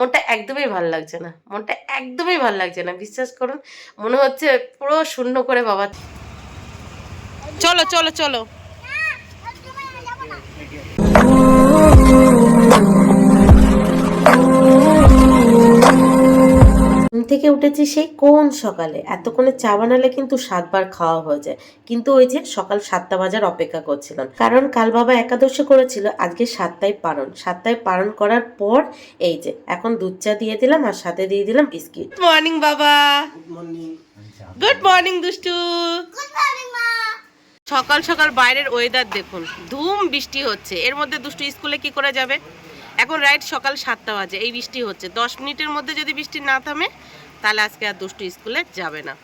মনটা একদমই ভাল লাগছে না, মনটা একদমই ভাল লাগছে না, বিশ্বাস করুন। মনে হচ্ছে পুরো শূন্য করে বাবা। চলো চলো চলো। ঘুম থেকে উঠেছি সেই কোন সকালে, এতক্ষণে চা বানালে কিন্তু 7 বার খাওয়া হয়ে যায়। কিন্তু ওই যে সকাল 7টা বাজার অপেক্ষা করছিলাম, কারণ কাল বাবা একাদশী করেছিল, আজকে 7টায় পারণ। 7টায় পারণ করার পর এই যে এখন দুধ চা দিয়ে দিলাম আর সাথে দিয়ে দিলাম বিস্কিট। গুড মর্নিং বাবা। গুড মর্নিং দুষ্টু। সকাল সকাল বাইরের ওয়েদার দেখুন, ধুম বৃষ্টি হচ্ছে। এর মধ্যে দুষ্টু স্কুলে কি করে যাবে? এখন রাইট সকাল 7টা বাজে, এই বৃষ্টি হচ্ছে। 10 মিনিটের মধ্যে যদি বৃষ্টি না থামে তাহলে আজকে আর দুষ্টু স্কুলে যাবে না।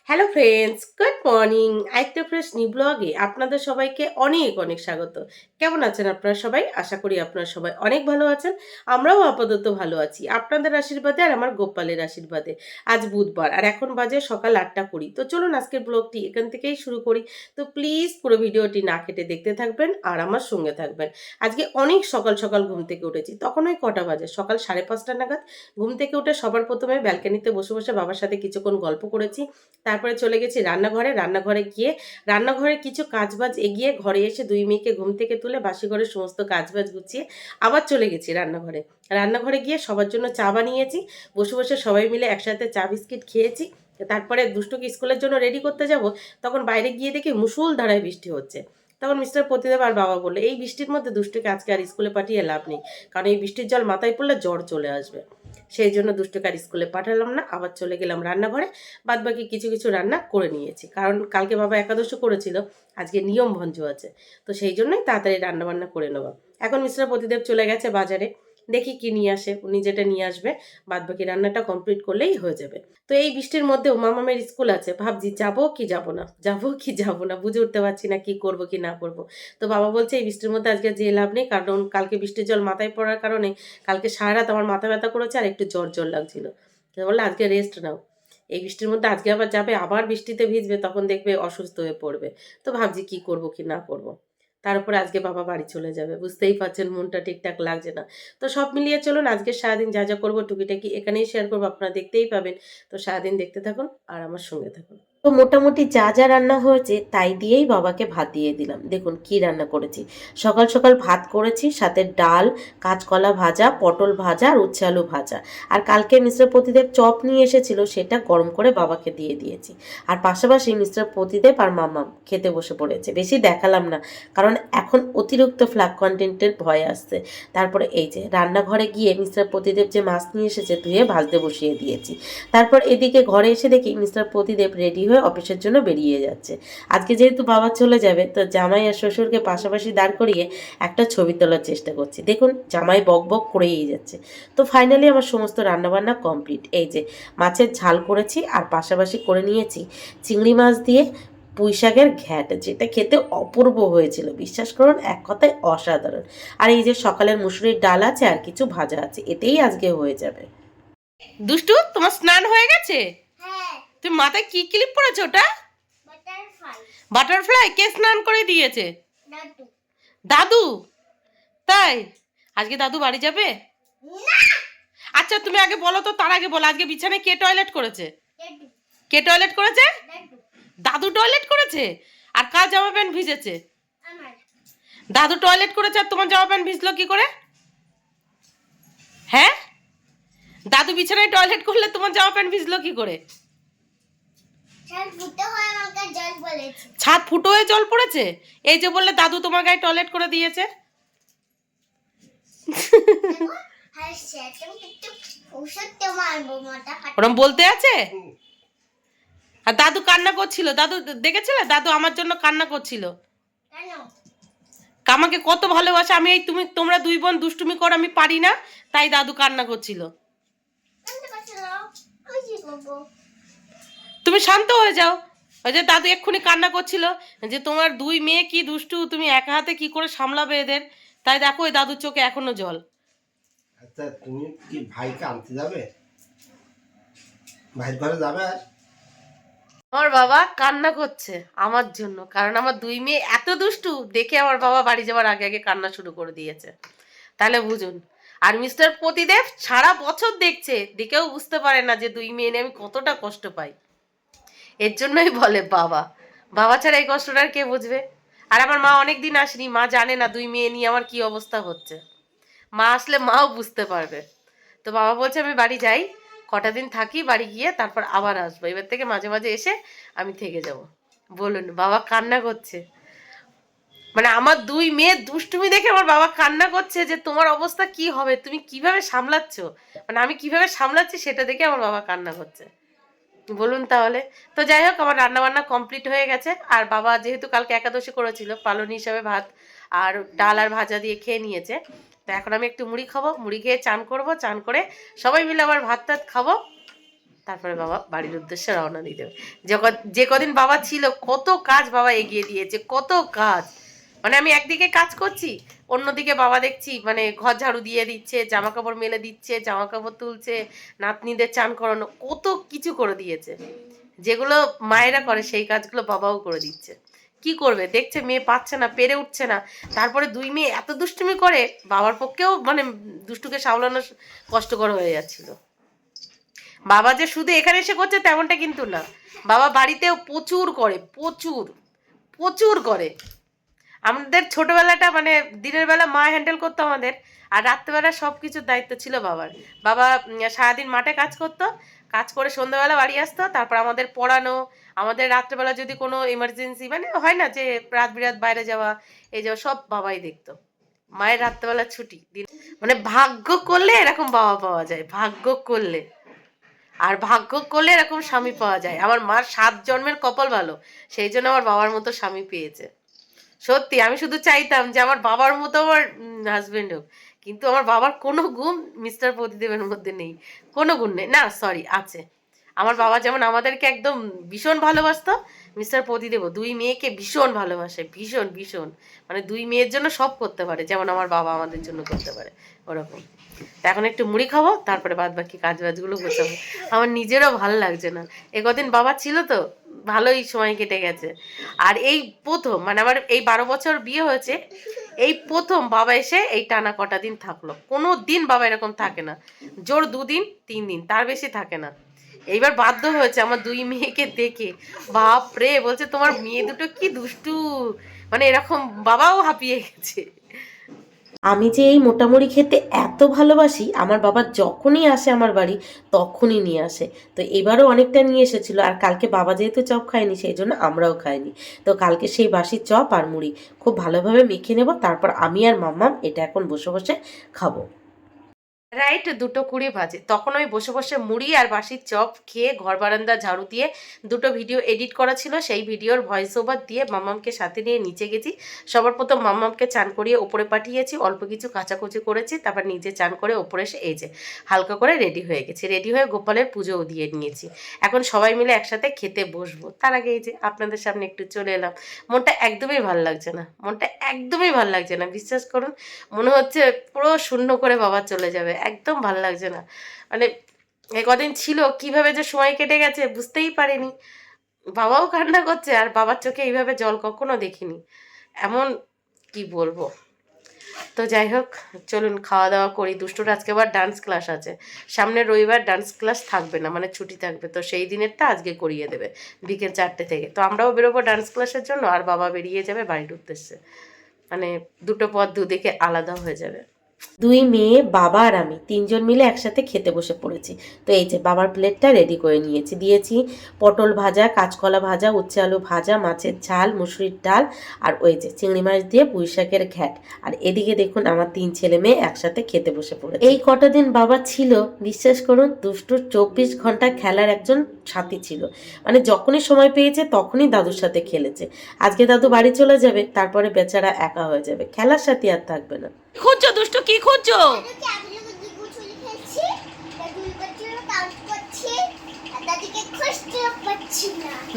Hello friends, good morning. একটা ফ্রেশ নিউ ব্লগে আপনাদের সবাইকে অনেক অনেক স্বাগত। কেমন আছেন আপনারা সবাই? আশা করি আপনারা সবাই অনেক ভালো আছেন। আমরাও আপাতত ভালো আছি আপনাদের আশীর্বাদে আর আমার গোপালের আশীর্বাদে। আজ বুধবার আর এখন বাজে সকাল 8টা 20। তো চলুন আজকের ব্লগটি এখান থেকেই শুরু করি। তো প্লিজ পুরো ভিডিওটি না কেটে দেখতে থাকবেন আর আমার সঙ্গে থাকবেন। আজকে অনেক সকাল সকাল ঘুম থেকে উঠেছি। তখন ওই কটা বাজে, সকাল 5:30 নাগাদ। ঘুম থেকে উঠে সবার প্রথমে ব্যালকনিতে বসে বসে বাবার সাথে কিছুক্ষণ গল্প করেছি। তারপরে চলে গেছি রান্নাঘরে। রান্নাঘরে গিয়ে রান্নাঘরে কিছু কাজবাজ এগিয়ে ঘরে এসে 2 মেয়েকে ঘুম থেকে তুলে বাসি ঘরের সমস্ত কাজবাজ গুছিয়ে আবার চলে গেছি রান্নাঘরে। রান্নাঘরে গিয়ে সবার জন্য চা বানিয়েছি। বসে বসে সবাই মিলে একসাথে চা বিস্কিট খেয়েছি। তারপরে দুষ্টুকে স্কুলের জন্য রেডি করতে যাব, তখন বাইরে গিয়ে দেখি মুষলধারায় বৃষ্টি হচ্ছে। তখন মিস্টার প্রতিদেব আর বাবা বললো, এই বৃষ্টির মধ্যে দুষ্টুকে আজকে আর স্কুলে পাঠিয়ে লাভ নেই, কারণ এই বৃষ্টির জল মাথায় পড়লে জ্বর চলে আসবে। সেই জন্য দুষ্টুকে আর স্কুলে পাঠালাম না, আবার চলে গেলাম রান্নাঘরে। বাদ বাকি কিছু কিছু রান্না করে নিয়েছি, কারণ কালকে বাবা একাদশী করেছিল, আজকে নিয়ম ভঞ্জ আছে। তো সেই জন্যই তাড়াতাড়ি রান্না বান্না করে নেওয়া। এখন মিস্টার প্রতিদেব চলে গেছে বাজারে, দেখি কি নিয়ে আসে, উনি যেটা নিয়ে আসবে বাদ বাকি রান্নাটা কমপ্লিট করলেই হয়ে যাবে। তো এই বৃষ্টির মধ্যেও মামামের স্কুল আছে, ভাবছি যাবো কি যাবো না, যাবো কি যাবো না, বুঝে উঠতে পারছি না কি করব কি না করব। তো বাবা বলছে এই বৃষ্টির মধ্যে আজকে যে লাভ নেই, কারণ কালকে বৃষ্টির জল মাথায় পড়ার কারণে কালকে সারা রাত আমার মাথা ব্যথা করেছে আর একটু জ্বর জ্বর লাগছিল। তো বললো আজকে রেস্ট নাও, এই বৃষ্টির মধ্যে আজকে আবার যাবে, আবার বৃষ্টিতে ভিজবে, তখন দেখবে অসুস্থ হয়ে পড়বে। তো ভাবছি কি করব কি না করব। তার উপরে আজকে বাবা বাড়ি চলে যাবে, বুঝতেই পারছেন মনটা ঠিকঠাক লাগছে না। তো সব মিলিয়ে চলুন আজকে সারাদিন যা যা করবো টুকিটাকি এখানেই শেয়ার করবো, আপনারা দেখতেই পাবেন। তো সারাদিন দেখতে থাকুন আর আমার সঙ্গে থাকুন। তো মোটামুটি যা যা রান্না হয়েছে তাই দিয়েই বাবাকে ভাত দিয়ে দিলাম। দেখুন কি রান্না করেছি। সকাল সকাল ভাত করেছি, সাথে ডাল, কাঁচকলা ভাজা, পটল ভাজা আর উচ্ছে আলু ভাজা। আর কালকে মিস্টার প্রতিদেব চপ নিয়ে এসেছিল, সেটা গরম করে বাবাকে দিয়ে দিয়েছি। আর পাশাপাশি মিস্টার প্রতিদেব আর মাম্মাম খেতে বসে পড়েছে। বেশি দেখালাম না, কারণ এখন অতিরিক্ত ফ্ল্যাগ কন্টেন্টের ভয় আসছে। তারপরে এই যে রান্নাঘরে গিয়ে মিস্টার প্রতিদেব যে মাছ নিয়ে এসেছে ধুয়ে ভাজতে বসিয়ে দিয়েছি। তারপর এদিকে ঘরে এসে দেখি মিস্টার প্রতিদেব রেডি হয়ে অফিসের জন্য বেরিয়ে যাচ্ছে। আজকে যেহেতু বাবা চলে যাবে, তো জামাই আর শ্বশুরকে পাশাপাশি দাঁড় করিয়ে একটা ছবি তোলার চেষ্টা করছি। দেখুন জামাই বক বক করেই যাচ্ছে। তো ফাইনালি আমার সমস্ত রান্নাবান্না কমপ্লিট। এই যে মাছের ঝাল করেছি আর পাশাপাশি করে নিয়েছি চিংড়ি মাছ দিয়ে পুঁই শাকের ঘ্যাট, যেটা খেতে অপূর্ব হয়েছিল, বিশ্বাস করুন, এক কথায় অসাধারণ। আর এই যে সকালের মুসুরির ডাল আছে আর কিছু ভাজা আছে, এতেই আজকে হয়ে যাবে। দুষ্টু, তোমার স্নান হয়ে গেছে? হ্যাঁ। তুমি মাথায় কি ক্লিপ পরেছো ওটা? বাটারফ্লাই। বাটারফ্লাই কে স্নান করে দিয়েছে? দাদু। দাদু? তাই? আজকে দাদু বাড়ি যাবে? না। আচ্ছা তুমি আগে বলো তো, তার আগে বলো আজকে বিছানায় কে টয়লেট করেছে? দাদু। কে টয়লেট করেছে? দাদু। দাদু টয়লেট করেছে? আর কার জামা প্যান্ট ভিজেছে? আমার। দাদু টয়লেট করেছে আর তোমার জামা প্যান্ট ভিজলো কি করে? হ্যাঁ, দাদু বিছানায় টয়লেট করলে তোমার জামা প্যান্ট ভিজলো কি করে? ছাদ ফুটো হয়ে জল পড়েছে? এই যে বললে দাদু তোমার গায়ে টয়লেট করে দিয়েছে। ওরম বলতে আছে? আর দাদু কান্না করছিল, দাদু দেখেছিলে? দাদু আমার জন্য কান্না করছিল। আমাকে কত ভালোবাসে, আমি এই তোমরা 2 বোন দুষ্টুমি করো, আমি পারি না, তাই দাদু কান্না করছিল। তুমি শান্ত হয়ে যাও। ওই যে দাদু এক্ষুনি কান্না করছিল যে তোমার 2 মেয়ে কি দুষ্টু, তুমি একা হাতে কি করে সামলাবে এদের। তাই দেখো ওই দাদুর চোখে এখনো জল। আচ্ছা তুমি কি ভাইকে আনতে যাবে? ভাইয়ের ঘরে যাবে? আমার বাবা কান্না করছে আমার জন্য, কারণ আমার 2 মেয়ে এত দুষ্টু দেখে আমার বাবা বাড়ি যাওয়ার আগে আগে কান্না শুরু করে দিয়েছে। তাহলে বুঝুন। আর মিস্টার প্রতিদেব সারা বছর দেখছে, দেখেও বুঝতে পারে না যে দুই মেয়ে নিয়ে আমি কতটা কষ্ট পাই। এর জন্যই বলে বাবা, বাবা ছাড়া এই কষ্টটা আর কে বুঝবে। আর আমার মা অনেক দিন আসেনি, মা জানে না দুই মেয়ে নিয়ে আমার কি অবস্থা হচ্ছে। মা আসলে মাও বুঝতে পারবে। তো বাবা বলছে আমি বাড়ি যাই, কটা দিন থাকি, বাড়ি গিয়ে তারপর আবার আসবো, এবার থেকে মাঝে মাঝে এসে আমি থেকে যাব। বলুন, বাবা কান্না করছে। মানে আমার দুই মেয়ে দুষ্টুমি দেখে আমার বাবা কান্না করছে যে তোমার অবস্থা কি হবে, তুমি কিভাবে সামলাচ্ছ, মানে আমি কিভাবে সামলাচ্ছি সেটা দেখে আমার বাবা কান্না করছে। বলুন তাহলে। তো যাই হোক, আমার রান্না বান্না কমপ্লিট হয়ে গেছে। আর বাবা যেহেতু কালকে একাদশী করেছিল, পালনি হিসাবে ভাত আর ডাল আর ভাজা দিয়ে খেয়ে নিয়েছে। তো এখন আমি একটু মুড়ি খাবো, মুড়ি খেয়ে চান করব, চান করে সবাই মিলে আবার ভাত টাত খাবো। তারপরে বাবা বাড়ির উদ্দেশ্যে রওনা দিয়ে দেবে। যে কদিন বাবা ছিল কত কাজ বাবা এগিয়ে দিয়েছে, কত কাজ। মানে আমি একদিকে কাজ করছি, অন্যদিকে বাবা দেখছি মানে ঘর ঝাড়ু দিয়ে দিচ্ছে, জামা কাপড় মেলে দিচ্ছে, জামা কাপড় তুলছে, নাতনিদের চান করানো, কত কিছু করে দিয়েছে। যেগুলো মায়েরা করে সেই কাজগুলো বাবাও করে দিচ্ছে। কি করবে, দেখছে মেয়ে পাচ্ছে না, পেরে উঠছে না, তারপরে দুই মেয়ে এত দুষ্টুমি করে, বাবার পক্ষেও মানে দুষ্টুকে সামলানো কষ্টকর হয়ে যাচ্ছিল। বাবা যে শুধু এখানে এসে করছে তেমনটা কিন্তু না, বাবা বাড়িতেও প্রচুর করে, প্রচুর প্রচুর করে। আমাদের ছোটবেলাটা মানে দিনের বেলা মা হ্যান্ডেল করতো আমাদের, আর রাত্রেবেলা সব কিছুর দায়িত্ব ছিল বাবার। বাবা সারাদিন মাঠে কাজ করতো, কাজ করে সন্ধ্যাবেলা বাড়ি আসতো, তারপর আমাদের পড়ানো, আমাদের রাত্রেবেলা যদি কোনো এমার্জেন্সি মানে হয় না যে রাত বিরাত বাইরে যাওয়া, এই যাওয়া সব বাবাই দেখতো। মায়ের রাত্রেবেলা ছুটি দিন, মানে ভাগ্য করলে এরকম বাবা পাওয়া যায়, ভাগ্য করলে। আর ভাগ্য করলে এরকম স্বামী পাওয়া যায়। আমার মার 7 জন্মের কপাল ভালো, সেই জন্য আমার বাবার মতো স্বামী পেয়েছে। সত্যি আমি শুধু চাইতাম যে আমার বাবার মতো আমার হাজবেন্ড হোক, কিন্তু আমার বাবার কোনো গুণ মিস্টার প্রতিদেবের মধ্যে নেই, কোনো গুণ নেই। না সরি, আছে। আমার বাবা যেমন আমাদেরকে একদম ভীষণ ভালোবাসতো, মিস্টার প্রতিদেবও দুই মেয়েকে ভীষণ ভালোবাসে, ভীষণ ভীষণ। মানে দুই মেয়ের জন্য সব করতে পারে, যেমন আমার বাবা আমাদের জন্য করতে পারে, ওরকম। তা এখন একটু মুড়ি খাবো, তারপরে বাদ বাকি কাজ বাজগুলো গোছাবো। আমার নিজেরও ভালো লাগছে না, এ কদিন বাবা ছিল তো ভালোই সময় কেটে গেছে। আর এই প্রথম মানে আমার এই 12 বছর বিয়ে হয়েছে, এই প্রথম বাবা এসে এই টানা কটা দিন থাকলো। কোনো দিন বাবা এরকম থাকে না, জোর 2 দিন 3 দিন, তার বেশি থাকে না। এইবার বাধ্য হয়েছে আমার দুই মেয়েকে দেখে, বাপ রে, বলছে তোমার মেয়ে দুটো কি দুষ্টু, মানে এরকম বাবাও হাঁপিয়ে গেছে। আমি যে এই মোটামুড়ি খেতে এত ভালোবাসি, আমার বাবা যখনই আসে আমার বাড়ি তখনই নিয়ে আসে। তো এবারও অনেকটা নিয়ে এসেছিল, আর কালকে বাবা যেহেতু চপ খায়নি সেই জন্য আমরাও খাইনি। তো কালকে সেই বাসি চপ আর মুড়ি খুব ভালোভাবে মেখে নেব, তারপর আমি আর মাম্মাম এটা এখন বসে বসে খাবো। রাইট 2:20 বাজে, তখন আমি বসে বসে মুড়ি আর বাসির চপ খেয়ে ঘর বারান্দা ঝাড়ু দিয়ে দুটো ভিডিও এডিট করা ছিল, সেই ভিডিওর ভয়েস ওভার দিয়ে মাম্মামকে সাথে নিয়ে নিচে গেছি। সবার প্রথম মাম্মামকে চান করিয়ে ওপরে পাঠিয়েছি, অল্প কিছু কাচাকুচি করেছি, তারপর নিজে চান করে ওপরে এসে এই যে হালকা করে রেডি হয়ে গেছি। রেডি হয়ে গোপালের পুজোও দিয়ে নিয়েছি। এখন সবাই মিলে একসাথে খেতে বসবো, তার আগে এই যে আপনাদের সামনে একটু চলে এলাম। মনটা একদমই ভাল লাগছে না, মনটা একদমই ভাল লাগছে না, বিশ্বাস করুন। মনে হচ্ছে পুরো শূন্য করে বাবা চলে যাবে, একদম ভাল লাগছে না। মানে এই কদিন ছিল কিভাবে যে সময় কেটে গেছে বুঝতেই পারিনি। বাবাও কান্না করছে, আর বাবার চোখে এইভাবে জল কখনো দেখিনি, এমন কি বলবো। তো যাই হোক, চলুন খাওয়া দাওয়া করি। দুষ্টুর আজকে আবার ডান্স ক্লাস আছে, সামনের রবিবার ডান্স ক্লাস থাকবে না, মানে ছুটি থাকবে, তো সেই দিনেরটা আজকে করিয়ে দেবে বিকেল 4টে থেকে। তো আমরাও বেরোবো ডান্স ক্লাসের জন্য, আর বাবা বেরিয়ে যাবে বাড়ির উদ্দেশ্যে। মানে দুটো পথ দুদিকে আলাদা হয়ে যাবে। দুই মেয়ে, বাবা আর আমি 3জন মিলে একসাথে খেতে বসে পড়েছি। তো এই যে বাবার প্লেটটা রেডি করে নিয়েছি, দিয়েছি পটল ভাজা, কাঁচকলা ভাজা, উচ্ছে আলু ভাজা, মাছের ঝাল, মুসুরির ডাল, আর ওই যে চিংড়ি মাছ দিয়ে পুঁই শাকের ঘ্যাট। আর এদিকে দেখুন আমার 3 ছেলে মেয়ে একসাথে খেতে বসে পড়েছে। এই কটা দিন বাবা ছিল, বিশ্বাস করুন দুষ্টুর 24 ঘন্টা খেলার একজন সাথী ছিল। মানে যখনই সময় পেয়েছে তখনই দাদুর সাথে খেলেছে। আজকে দাদু বাড়ি চলে যাবে, তারপরে বেচারা একা হয়ে যাবে, খেলার সাথী আর থাকবে না। খুঁজছো দুষ্টু, কি খুঁজছো?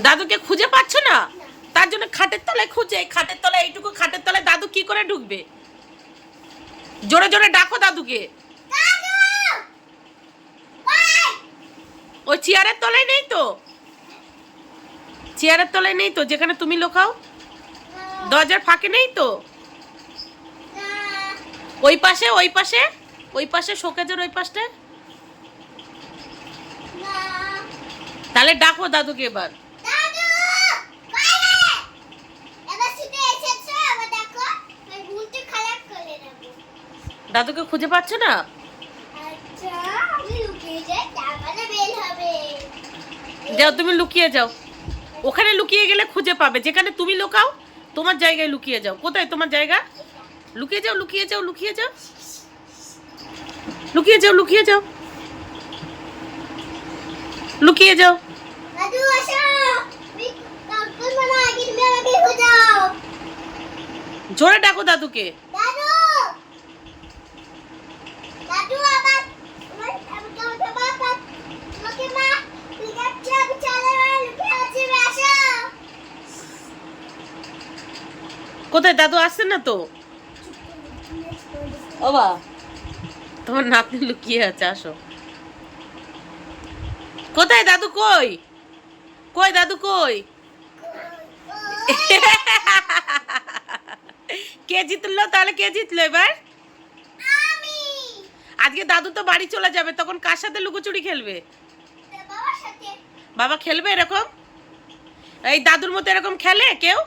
দাদুকে খুঁজে পাচ্ছ না, তার জন্য খাটের তলায় খুঁজে, খাটের তলায়, এইটুকু খাটের তলায় দাদু কি করে ঢুকবে? জোরে জোরে ডাকো দাদুকে। ওই চেয়ারের তলায় নেই তো, চেয়ারের তলায় নেই তো, যেখানে তুমি লোকাও দরজার ফাঁকে নেই তো, ওই পাশে, ওই পাশে ওই পাশে শোকেজের ওই পাশটা। তাহলে ডাকো দাদুকে এবার। দাদুকে খুঁজে পাচ্ছ না? যাও তুমি লুকিয়ে যাও, ওখানে লুকিয়ে গেলে খুঁজে পাবে। যেখানে তুমি লুকাও তোমার জায়গায় লুকিয়ে যাও। কোথায় তোমার জায়গা? লুকিয়ে যাও, লুকিয়ে যাও, লুকিয়ে যাও, লুকিয়ে যাও, লুকিয়ে যাও, লুকিয়ে যাও। জোরে ডাকো দাদুকে। কোথায়? দাদু আসছে না তো। ও বা, তোমার নাতনি লুকিয়ে আছে, আসো। কোথায় দাদু? কই কই দাদু কই? কে জিতলো তাহলে? কে জিতলো এবার? আজকে দাদু তো বাড়ি চলে যাবে, তখন কার সাথে লুকোচুরি খেলবে? বাবা খেলবে এরকম? এই দাদুর মতো এরকম খেলে কেউ?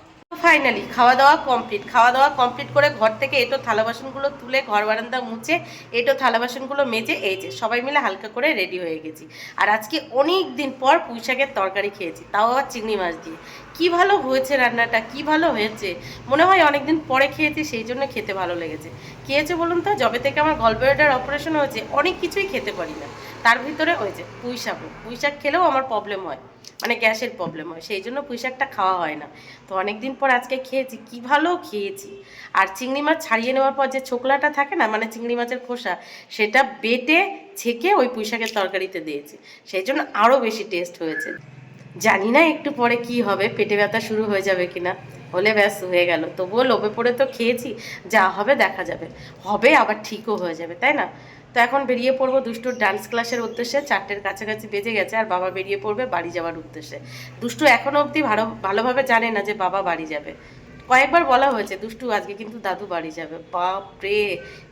ফাইনালি খাওয়া দাওয়া কমপ্লিট। খাওয়া দাওয়া কমপ্লিট করে ঘর থেকে এটো থালা বাসনগুলো তুলে ঘর বারান্দা মুছে এটো থালা বাসনগুলো মেজে এই যে সবাই মিলে হালকা করে রেডি হয়ে গেছি। আর আজকে অনেক দিন পর পুঁই শাকের তরকারি খেয়েছি, তাও আবার চিংড়ি মাছ দিয়ে। কি ভালো হয়েছে রান্নাটা, কি ভালো হয়েছে। মনে হয় অনেকদিন পরে খেয়েছি, সেই জন্য খেতে ভালো লেগেছে। কী হয়েছে বলুন তো, যবে থেকে আমার গলব্লাডার অপারেশন হয়েছে অনেক কিছুই খেতে পারি না। তার ভিতরে ওই যে পুঁই শাক খেলেও আমার প্রবলেম হয়, মানে গ্যাসের প্রবলেম হয়, সেই জন্য পুঁই শাকটা খাওয়া হয় না। তো অনেকদিন পর আজকে খেয়েছি, কি ভালো খেয়েছি। আর চিংড়ি মাছ ছাড়িয়ে নেওয়ার পর যে ছোকলাটা থাকে না, মানে চিংড়ি মাছের খোসা, সেটা বেটে ছেঁকে ওই পুঁই শাকের তরকারিতে দিয়েছি, সেই জন্য আরও বেশি টেস্ট হয়েছে। জানি না একটু পরে কি হবে, পেটে ব্যথা শুরু হয়ে যাবে কিনা, হলে ব্যাস হয়ে গেল। তবুও লোভে পড়ে তো খেয়েছি, যা হবে দেখা যাবে, হবে আবার ঠিকও হয়ে যাবে, তাই না? তো এখন বেরিয়ে পড়বো দুষ্টুর ডান্স ক্লাসের উদ্দেশ্যে। 4টের কাছাকাছি বেজে গেছে, আর বাবা বেরিয়ে পড়বে বাড়ি যাওয়ার উদ্দেশ্যে। দুষ্টু এখনও অবধি ভালোভাবে জানে না যে বাবা বাড়ি যাবে। কয়েকবার বলা হয়েছে দুষ্টু আজকে কিন্তু দাদু বাড়ি যাবে, বাপ রে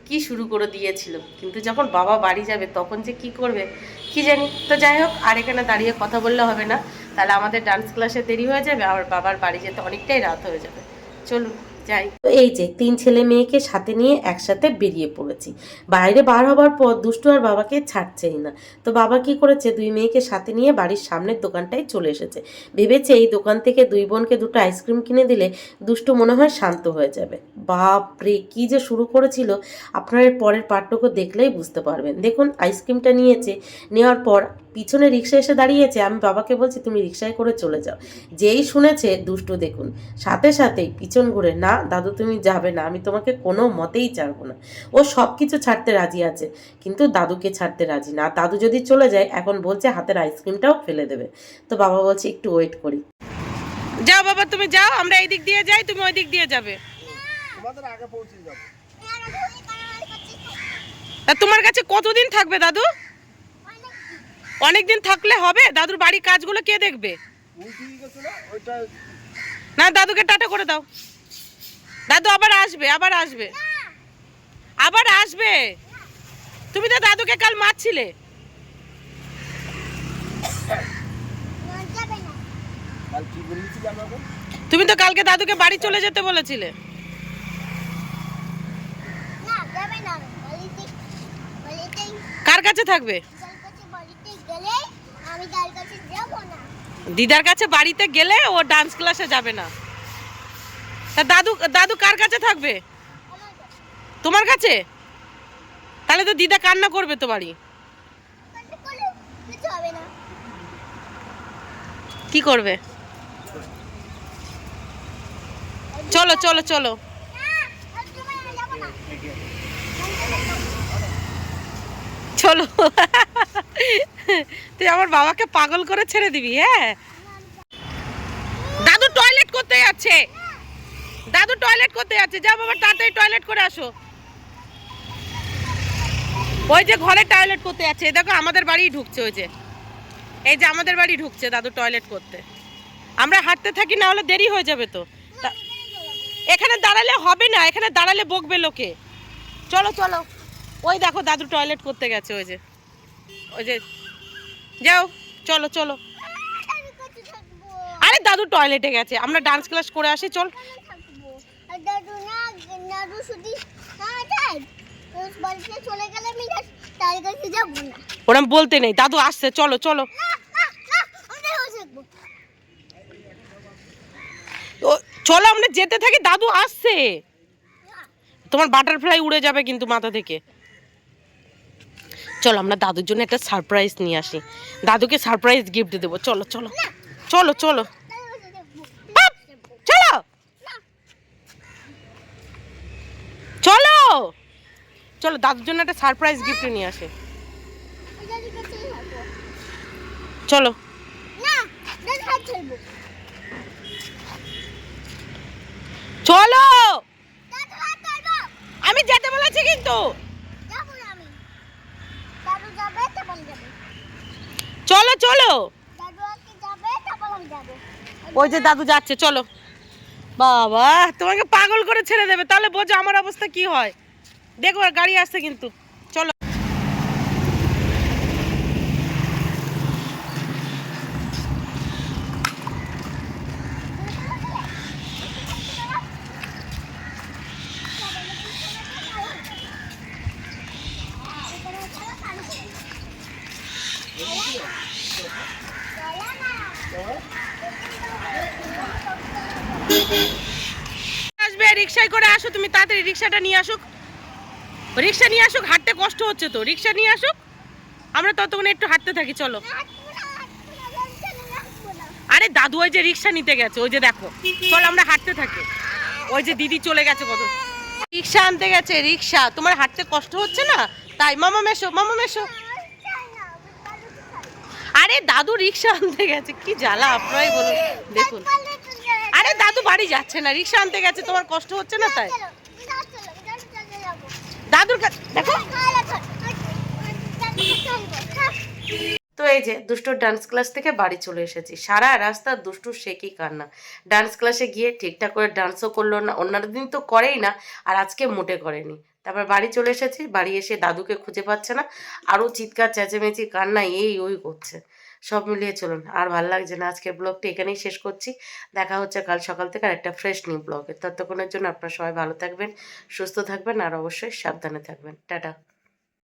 কি শুরু করে দিয়েছিল। কিন্তু যখন বাবা বাড়ি যাবে তখন যে কি করবে কি জানি। তো যাই হোক, আর এখানে দাঁড়িয়ে কথা বললে হবে না, তাহলে আমাদের ডান্স ক্লাসে দেরি হয়ে যাবে, আর বাবার বাড়ি যেতে অনেকটাই রাত হয়ে যাবে। চলুন যাই। এই যে 3 ছেলে মেয়েকে সাথে নিয়ে একসাথে বেরিয়ে পড়েছি। বাইরে বার হবার পর দুষ্টু আর বাবাকে ছাড়ছেই না। তো বাবা কি করেছে, 2 মেয়েকে সাথে নিয়ে বাড়ির সামনের দোকানটায় চলে এসেছে। ভেবেছে এই দোকান থেকে 2 বোনকে 2টো আইসক্রিম কিনে দিলে দুষ্টু মনে হয় শান্ত হয়ে যাবে। বাপরে কি যে শুরু করেছিল, আপনার পরের পার্টটুকু দেখলেই বুঝতে পারবেন। দেখুন আইসক্রিমটা নিয়েছে, নেওয়ার পর পিছনে রিক্সা এসে দাঁড়িয়েছে। আমি বাবাকে বলছি তুমি রিক্সায় করে চলে যাও। যেই শুনেছে দুষ্টু দেখুন সাথে সাথেই পিছন ঘুরে, না দাদু তুমি যাবে না, আমি তোমাকে কোনো মতেই ছাড়বো না। ও সব কিছু ছাড়তে রাজি আছে, কিন্তু দাদুকে ছাড়তে রাজি না। দাদু যদি চলে যায় এখন বলছে হাতের আইসক্রিমটাও ফেলে দেবে। তো বাবা বলছে একটু ওয়েট করি। যাও বাবা তুমি যাও, আমরা এই দিক দিয়ে যাই, তুমি ওই দিক দিয়ে যাবে। তোমাদের আগে পৌঁছে যাব। তা তোমার কাছে কতদিন থাকবে দাদু? অনেকদিন থাকলে হবে? দাদুর বাড়ির কাজগুলো কে দেখবে? না দাদুকে টাটা করে দাও। দাদু আবার আসবে, আবার আসবে, আবার আসবে। তুমি তো দাদুকে কাল মারছিলে। তুমি তো কালকে দাদুকে বাড়ি চলে যেতে বলেছিলে। কার কাছে থাকবে? দিদার কাছে বাড়িতে গেলে ও ডান্স ক্লাসে যাবে না। তা দাদু দাদু কার কাছে থাকবে? তোমার কাছে? তাহলে তো দিদা কান্না করবে তো বাড়ি। কি করবে? চলো চলো চলো চলো। তুই আমার বাবাকে পাগল করে ছেড়ে দিবি? হ্যাঁ, দাদু টয়লেট করতে যাচ্ছে, দাদু টয়লেট করতে যাচ্ছে। যাও বাবা তাড়াতাড়ি টয়লেট করে আসো। ওই যে ঘরে টয়লেট করতে যাচ্ছে, দেখো আমাদের বাড়ি ঢুকছে। ওই যে এই যে আমাদের বাড়ি ঢুকছে দাদু টয়লেট করতে। আমরা হাঁটতে থাকি, না হলে দেরি হয়ে যাবে। তো এখানে দাঁড়ালে হবে না, এখানে দাঁড়ালে বকবে লোকে। চলো চলো ওই দেখো দাদু টয়লেট করতে গেছে, ওই যে যাও, চলো চলো। আরে দাদু টয়লেটে গেছে, আমরা ডান্স ক্লাস করে আসি, চল। ওরম বলতে নেই, দাদু আসছে, চলো চলো। চলো আমরা যেতে থাকি, দাদু আসছে। তোমার বাটারফ্লাই উড়ে যাবে কিন্তু মাথা থেকে। চলো আমরা দাদুর জন্য একটা সারপ্রাইজ নিয়ে আসি, দাদুকে সারপ্রাইজ গিফট দেবো, চলো চলো চলো চলো চলো চলো চলো, দাদুর জন্য একটা সারপ্রাইজ গিফট নিয়ে আসে, চলো। চলো, আমি যেতে বলেছি কিন্তু, চলো চলো। ওই যে দাদু যাচ্ছে, চলো। বাবা তোমাকে পাগল করে ছেড়ে দেবে, তাহলে বোঝো আমার অবস্থা কি হয়। দেখো গাড়ি আসছে কিন্তু, চলো। আসবে রিক্সায় করে আসো, তুমি তাড়াতাড়ি রিক্সাটা নিয়ে আসুক, রিক্সা নিয়ে আসুক, হাঁটতে কষ্ট হচ্ছে তো, রিক্সা নিয়ে আসুক, আমরা ততক্ষণ একটু হাঁটতে থাকি, চলো। আরে দাদু ওই যে রিক্সা নিতে গেছে, ওই যে দেখো, চলো আমরা হাঁটতে থাকি। ওই যে দিদি চলে গেছে, কত রিক্সা আনতে গেছে, রিক্সা। তোমার হাঁটতে কষ্ট হচ্ছে না তাই? মামা মেশো, মামা মেশো। আরে দাদু রিক্সা আনতে গেছে, কি জ্বালা আপনারাই বলুন। দেখুন, আরে দাদু বাড়ি যাচ্ছে না, রিক্সা আনতে গেছে, তোমার কষ্ট হচ্ছে না তাই? দাদুর দেখো। তো এই যে দুষ্টুর ডান্স ক্লাস থেকে বাড়ি চলে এসেছি, সারা রাস্তা দুষ্টুর সে কি কান্না। ডান্স ক্লাসে গিয়ে ঠিকঠাক করে ডান্সও করলো না, অন্যান্য দিন তো করেই না, আর আজকে মোটে করেনি। তারপর বাড়ি চলে এসেছি, বাড়ি এসে দাদুকে খুঁজে পাচ্ছে না, আরও চিৎকার চেঁচেমেচি কান্না এই ওই করছে। সব মিলিয়ে চলুন, আর ভালো লাগছে না। আজকের ব্লগটা এখানেই শেষ করছি, দেখা হচ্ছে কাল সকাল থেকে আর একটা ফ্রেশ নিউ ব্লগে। ততক্ষণের জন্য আপনারা সবাই ভালো থাকবেন, সুস্থ থাকবেন, আর অবশ্যই সাবধানে থাকবেন। টাটা।